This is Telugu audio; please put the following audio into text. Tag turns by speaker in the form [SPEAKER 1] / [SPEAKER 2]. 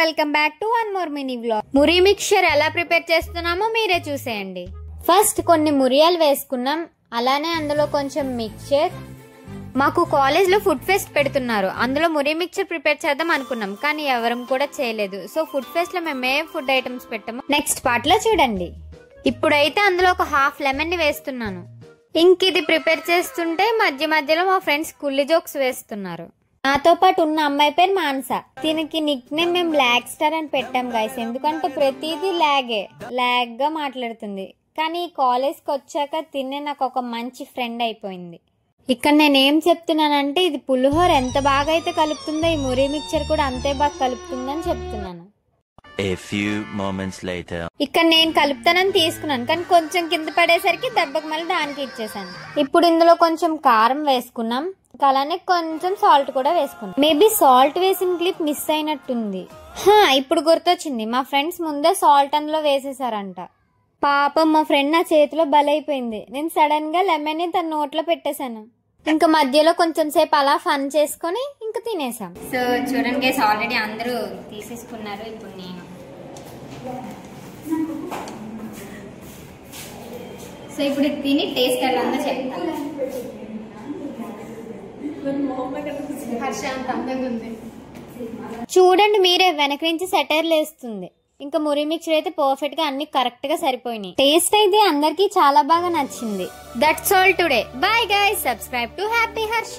[SPEAKER 1] Welcome back to one more mini vlog. Marri mixture ఎలా ప్రిపేర్ చేస్తున్నామో మీరే చూసేయండి. ఫస్ట్ కొన్ని మురియాలు వేసుకున్నాం, అలానే అందులో కొంచెం మిక్చర్. మాకు కాలేజ్ లో ఫుడ్ ఫెస్ట్ పెడుతున్నారు, అందులో మురి మిక్చర్ ప్రిపేర్ చేద్దాం అనుకున్నాం, కానీ ఎవరం కూడా చేయలేదు. సో ఫుడ్ ఫెస్ట్ లో మేము ఏ ఫుడ్ ఐటమ్స్ పెట్టాము నెక్స్ట్ పార్ట్ లో చూడండి. ఇప్పుడైతే అందులో ఒక హాఫ్ లెమన్ ని వేస్తున్నాను. ఇంక ఇది ప్రిపేర్ చేస్తుంటే మధ్య మధ్యలో మా ఫ్రెండ్స్ కుల్లి జోక్స్ వేస్తున్నారు. నాతో పాటు ఉన్న అమ్మాయి పేరు మానస. దీనికి నిక్ నేమ్ మేము లాగ్ స్టార్ అని పెట్టాం గైస్, ఎందుకంటే ప్రతిదీ లాగ్ గా మాట్లాడుతుంది. కానీ కాలేజ్ కి వచ్చాక తినే నాకు ఒక మంచి ఫ్రెండ్ అయిపోయింది. ఇక్కడ నేను ఏం చెప్తున్నానంటే, ఇది పులిహోర ఎంత బాగా అయితే కలుపుతుందో ఈ మురి మిక్చర్ కూడా అంతే బాగా కలుపుతుందని చెప్తున్నాను.
[SPEAKER 2] A few moments later.
[SPEAKER 1] ఇక్కడ నేను కలుపుతానని తీసుకున్నాను, కానీ కొంచెం కింద పడేసరికి దెబ్బకి మళ్ళీ దానికి ఇచ్చేసాను. ఇప్పుడు ఇందులో కొంచెం కారం వేసుకున్నాం, అలానే కొంచెం సాల్ట్ కూడా వేసుకున్నాం. మేబీ సాల్ట్ వేసిన క్లిప్ మిస్ అయినట్టుంది. ఇప్పుడు గుర్తొచ్చింది, మా ఫ్రెండ్స్ ముందే సాల్ట్ అందులో వేసేసారంట. పాపం మా ఫ్రెండ్ నా చేతిలో బలైపోయింది. నేను సడన్ గా లెమన్ ని తన నోట్లో పెట్టేశాను. ఇంకా మధ్యలో కొంచెం సేపు అలా ఫన్ చేసుకుని ఇంకా తినేసాం. సో చూడండి గైస్, ఆల్రెడీ అందరూ తీసేసుకున్నారు. ఇప్పుడు నేను ఇప్పుడు తిని టేస్ట్ ఎలా ఉందో చెప్తాను. చూడండి మీరే, వెనక నుంచి సెటైర్ లేస్తుంది. ఇంకా మురి మిక్చర్ అయితే పర్ఫెక్ట్ గా అన్ని కరెక్ట్ గా సరిపోయినాయి. టేస్ట్ అయితే అందరికి చాలా బాగా నచ్చింది. That's all today. Bye guys, subscribe to happy Harsha.